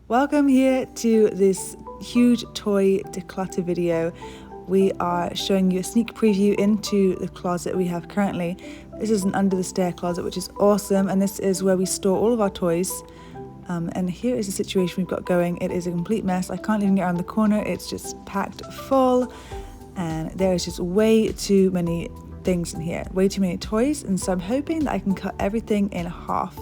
Welcome here to this huge toy declutter video. We are showing you a sneak preview into the closet we have currently. This is an under the stair closet, which is awesome, and this is where we store all of our toys. And here is the situation we've got going. It is a complete mess. I can't even get around the corner. It's just packed full, and there is just way too many things in here, way too many toys, and so I'm hoping that I can cut everything in half.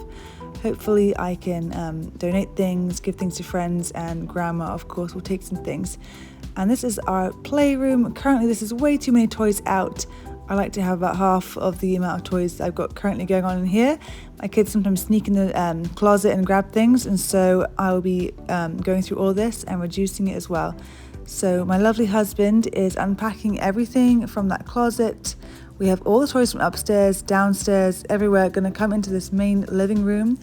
Hopefully I can donate things, give things to friends, and grandma of course will take some things. And this is our playroom. Currently this is way too many toys out. I like to have about half of the amount of toys that I've got currently going on in here. My kids sometimes sneak in the closet and grab things, and so I'll be going through all this and reducing it as well. So my lovely husband is unpacking everything from that closet. We have all the toys from upstairs, downstairs, everywhere going to come into this main living room.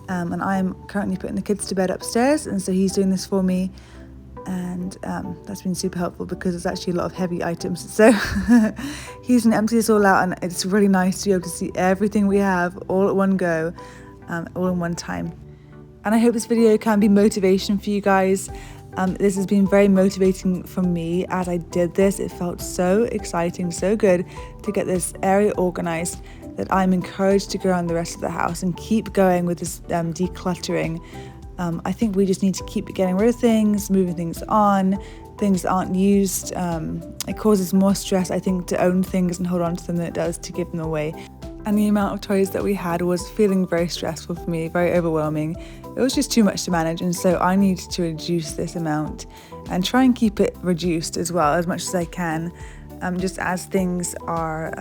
And I'm currently putting the kids to bed upstairs, and so he's doing this for me. And that's been super helpful because it's actually a lot of heavy items. So he's going to empty this all out, and it's really nice to be able to see everything we have all at one go, all in one time. And I hope this video can be motivation for you guys. This has been very motivating for me as I did this. It felt so exciting, so good to get this area organized that I'm encouraged to go around the rest of the house and keep going with this decluttering. I think we just need to keep getting rid of things, moving things on, things that aren't used. It causes more stress, I think, to own things and hold on to them than it does to give them away. And the amount of toys that we had was feeling very stressful for me, very overwhelming. It was just too much to manage, and so I needed to reduce this amount and try and keep it reduced as well, as much as I can. Just as things are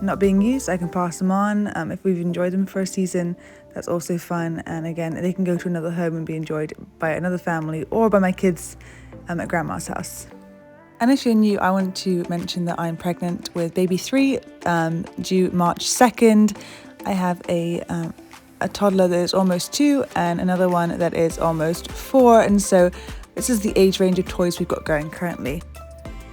not being used, I can pass them on. If we've enjoyed them for a season, that's also fun. And again, they can go to another home and be enjoyed by another family or by my kids at grandma's house. And if you're new, I want to mention that I'm pregnant with baby 3, due March 2nd. I have a toddler that is almost 2 and another one that is almost 4. And so this is the age range of toys we've got going currently.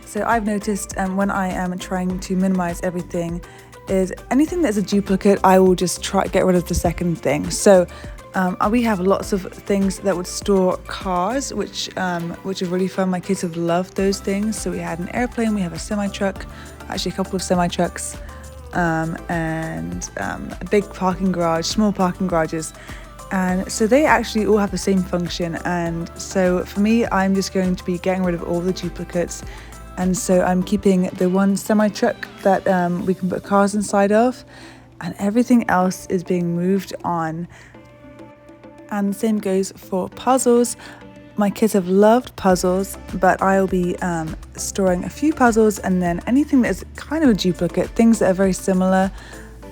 So I've noticed when I am trying to minimize everything is anything that's a duplicate, I will just try get rid of the second thing. So we have lots of things that would store cars, which are really fun. My kids have loved those things. So we had an airplane, we have a semi-truck, actually a couple of semi-trucks, and a big parking garage, small parking garages. And so they actually all have the same function. And so for me, I'm just going to be getting rid of all the duplicates. And so I'm keeping the one semi-truck that we can put cars inside of, and everything else is being moved on. And the same goes for puzzles. My kids have loved puzzles, but I'll be storing a few puzzles, and then anything that is kind of a duplicate, things that are very similar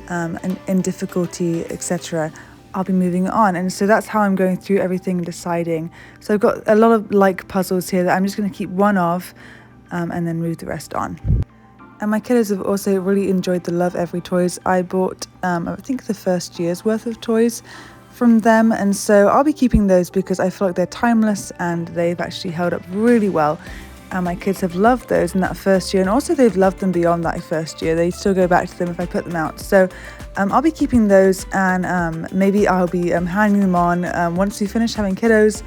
and in difficulty, etc., I'll be moving on. And so that's how I'm going through everything, deciding. So I've got a lot of like puzzles here that I'm just going to keep one of and then move the rest on. And my kiddos have also really enjoyed the Love Every toys. I bought I think the first year's worth of toys from them, and so I'll be keeping those because I feel like they're timeless and they've actually held up really well, and my kids have loved those in that first year, and also they've loved them beyond that first year. They still go back to them if I put them out. So I'll be keeping those, and maybe I'll be handing them on once we finish having kiddos.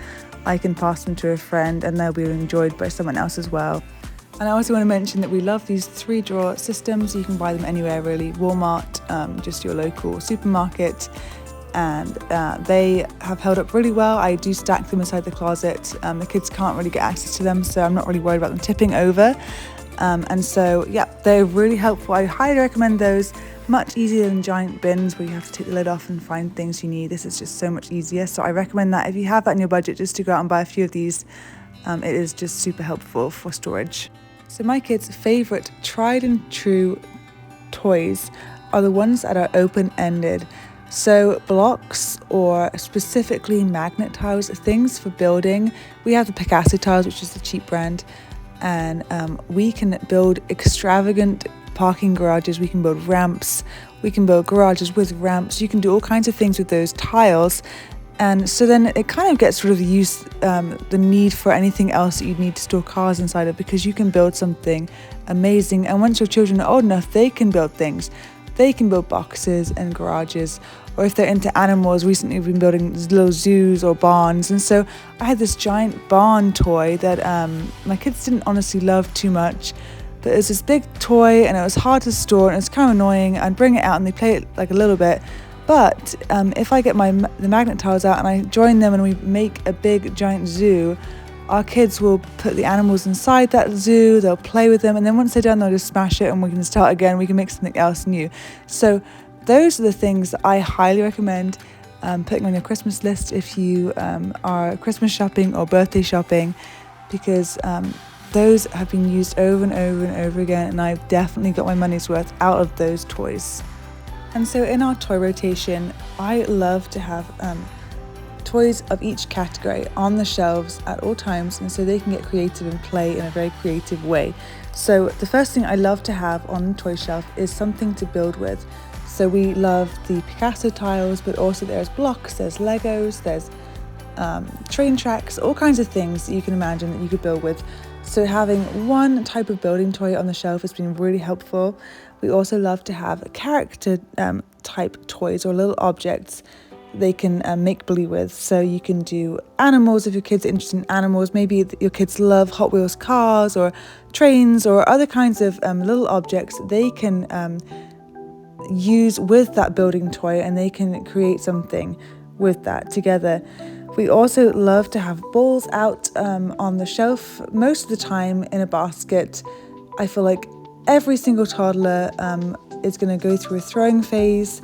I can pass them to a friend and they'll be enjoyed by someone else as well. And I also want to mention that we love these 3-drawer systems. You can buy them anywhere really, Walmart, just your local supermarket. And they have held up really well. I do stack them inside the closet. The kids can't really get access to them, so I'm not really worried about them tipping over. And so, yeah, they're really helpful. I highly recommend those. Much easier than giant bins where you have to take the lid off and find things you need. This is just so much easier. So I recommend that if you have that in your budget, just to go out and buy a few of these. It is just super helpful for storage. So my kids' favourite tried and true toys are the ones that are open-ended. So blocks, or specifically magnet tiles, things for building. We have the Picasso tiles, which is the cheap brand, and we can build extravagant parking garages. We can build ramps, we can build garages with ramps. You can do all kinds of things with those tiles. And so then it kind of gets rid of the need for anything else that you need to store cars inside of, because you can build something amazing. And once your children are old enough, they can build things. They can build boxes and garages or if they're into animals, recently we've been building little zoos or barns. And so I had this giant barn toy that my kids didn't honestly love too much, but it was this big toy and it was hard to store and it was kind of annoying. I'd bring it out and they play it like a little bit, but if I get the magnet tiles out and I join them and we make a big giant zoo, our kids will put the animals inside that zoo, they'll play with them, and then once they're done, they'll just smash it and we can start again, we can make something else new. So those are the things that I highly recommend putting on your Christmas list if you are Christmas shopping or birthday shopping, because those have been used over and over and over again, and I've definitely got my money's worth out of those toys. And so in our toy rotation, I love to have toys of each category on the shelves at all times, and so they can get creative and play in a very creative way. So the first thing I love to have on the toy shelf is something to build with. So we love the Picasso tiles, but also there's blocks, there's Legos, there's train tracks, all kinds of things that you can imagine that you could build with. So having one type of building toy on the shelf has been really helpful. We also love to have character type toys or little objects they can make believe with. So you can do animals if your kids are interested in animals. Maybe your kids love Hot Wheels cars or trains or other kinds of little objects they can use with that building toy, and they can create something with that together. We also love to have balls out on the shelf, most of the time in a basket. I feel like every single toddler is going to go through a throwing phase.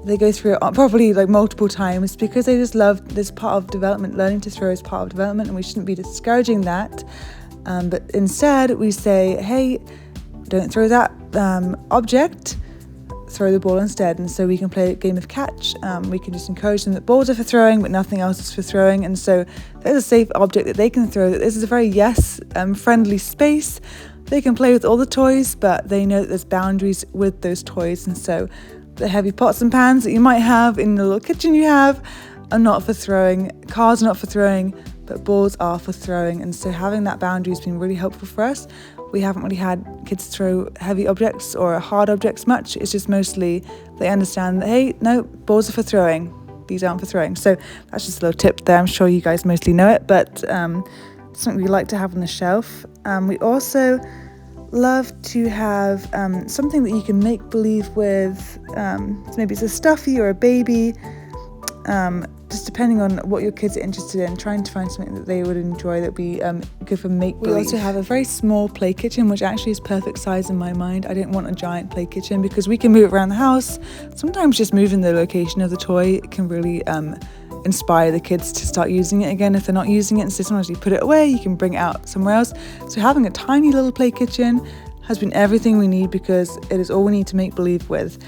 They go through it probably like multiple times because they just love this part of development. Learning to throw is part of development, and we shouldn't be discouraging that. But instead we say, hey, don't throw that object, throw the ball instead. And so we can play a game of catch. We can just encourage them that balls are for throwing, but nothing else is for throwing. And so there's a safe object that they can throw. That this is a very friendly space. They can play with all the toys, but they know that there's boundaries with those toys. And so the heavy pots and pans that you might have in the little kitchen you have are not for throwing. Cars are not for throwing, but balls are for throwing. And so having that boundary has been really helpful for us. We haven't really had kids throw heavy objects or hard objects much. It's just mostly they understand that, hey, no, balls are for throwing. These aren't for throwing. So that's just a little tip there. I'm sure you guys mostly know it, but something we like to have on the shelf. We also love to have something that you can make believe with. So maybe it's a stuffy or a baby, just depending on what your kids are interested in, trying to find something that they would enjoy that would be good for make believe. We also have a very small play kitchen, which actually is perfect size in my mind. I don't want a giant play kitchen because we can move around the house. Sometimes just moving the location of the toy can really inspire the kids to start using it again if they're not using it. And so sometimes you put it away, you can bring it out somewhere else. So having a tiny little play kitchen has been everything we need because it is all we need to make believe with.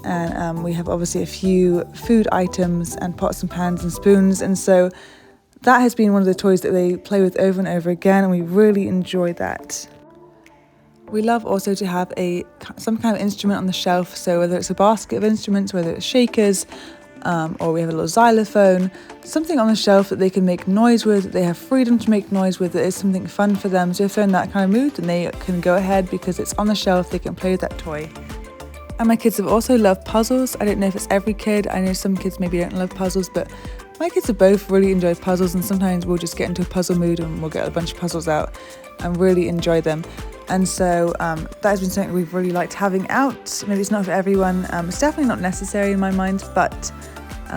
And we have obviously a few food items and pots and pans and spoons, and so that has been one of the toys that they play with over and over again, and we really enjoy that. We love also to have some kind of instrument on the shelf, so whether it's a basket of instruments, whether it's shakers, or we have a little xylophone, something on the shelf that they can make noise with, that they have freedom to make noise with, that is something fun for them. So if they're in that kind of mood, then they can go ahead because it's on the shelf, they can play with that toy. And my kids have also loved puzzles. I don't know if it's every kid. I know some kids maybe don't love puzzles, but my kids have both really enjoyed puzzles, and sometimes we'll just get into a puzzle mood and we'll get a bunch of puzzles out and really enjoy them. And so that has been something we've really liked having out. Maybe it's not for everyone. It's definitely not necessary in my mind, but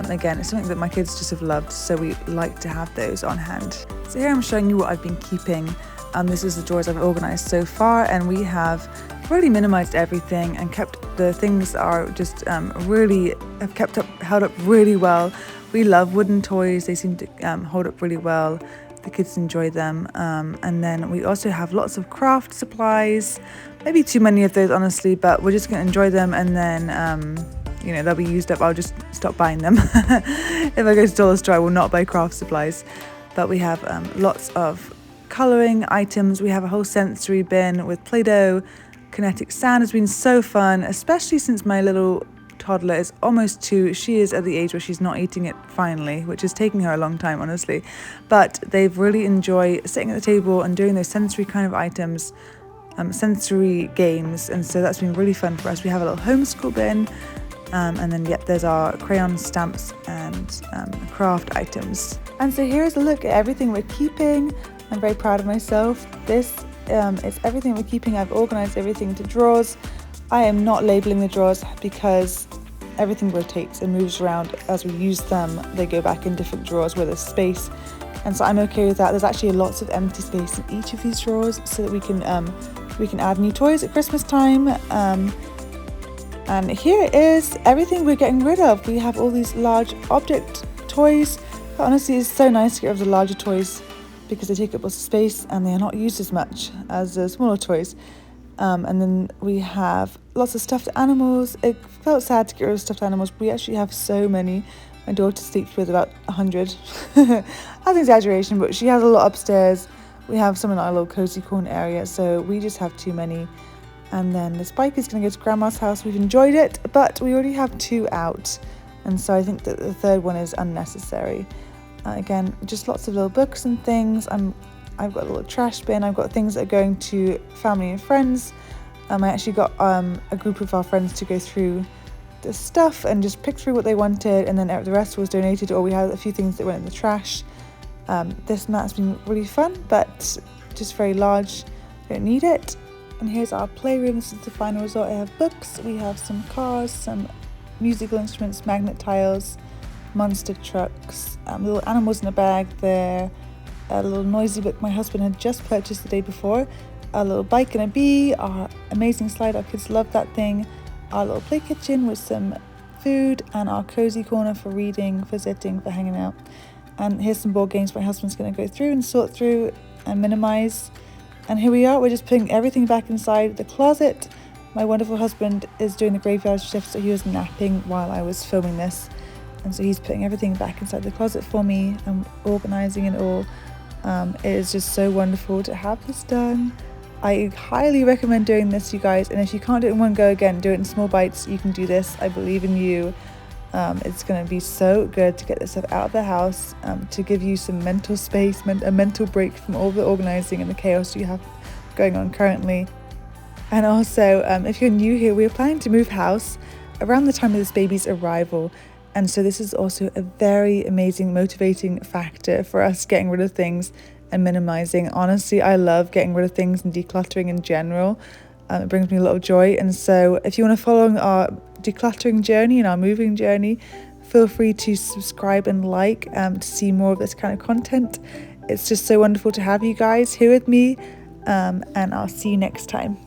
again, it's something that my kids just have loved, so we like to have those on hand. So here I'm showing you what I've been keeping. This is the drawers I've organised so far, and we have really minimised everything and kept the things that are just really have held up really well. We love wooden toys. They seem to hold up really well. The kids enjoy them. And then we also have lots of craft supplies. Maybe too many of those, honestly, but we're just going to enjoy them, and then they'll be used up. I'll just stop buying them. If I go to Dollar Store, I will not buy craft supplies. But we have lots of colouring items. We have a whole sensory bin with Play-Doh. Kinetic sand has been so fun, especially since my little toddler is almost 2. She is at the age where she's not eating it finally, which is taking her a long time, honestly. But they've really enjoyed sitting at the table and doing those sensory kind of items, sensory games, and so that's been really fun for us. We have a little homeschool bin. And then there's our crayon stamps and craft items. And so here's a look at everything we're keeping. I'm very proud of myself. This is everything we're keeping. I've organized everything into drawers. I am not labeling the drawers because everything rotates and moves around as we use them. They go back in different drawers where there's space. And so I'm okay with that. There's actually lots of empty space in each of these drawers so that we can add new toys at Christmas time. And here is everything we're getting rid of. We have all these large object toys. But honestly, it's so nice to get rid of the larger toys because they take up lots of space and they are not used as much as the smaller toys. And then we have lots of stuffed animals. It felt sad to get rid of stuffed animals. We actually have so many. My daughter sleeps with about 100. That's an exaggeration, but she has a lot upstairs. We have some in our little cozy corner area, so we just have too many. And then this bike is going to go to Grandma's house. We've enjoyed it, but we already have 2 out. And so I think that the third one is unnecessary. Again, just lots of little books and things. I've got a little trash bin. I've got things that are going to family and friends. I actually got a group of our friends to go through the stuff and just pick through what they wanted. And then the rest was donated, or we had a few things that went in the trash. This mat's been really fun, but just very large. Don't need it. And here's our playroom. This is the final result. I have books, we have some cars, some musical instruments, magnet tiles, monster trucks, little animals in a bag there, a little noisy book my husband had just purchased the day before, a little bike and a bee, our amazing slide, our kids love that thing, our little play kitchen with some food, and our cozy corner for reading, for sitting, for hanging out. And here's some board games my husband's going to go through and sort through and minimize. And here we are, we're just putting everything back inside the closet. My wonderful husband is doing the graveyard shift, so he was napping while I was filming this. And so he's putting everything back inside the closet for me and organising it all. It is just so wonderful to have this done. I highly recommend doing this, you guys. And if you can't do it in one go, again, do it in small bites. You can do this. I believe in you. It's going to be so good to get this stuff out of the house, to give you some mental space, a mental break from all the organising and the chaos you have going on currently. And also, if you're new here, we're planning to move house around the time of this baby's arrival. And so this is also a very amazing motivating factor for us getting rid of things and minimizing. Honestly, I love getting rid of things and decluttering in general. It brings me a lot of joy. And so if you want to follow our decluttering journey and our moving journey, feel free to subscribe and like to see more of this kind of content. It's just so wonderful to have you guys here with me, and I'll see you next time.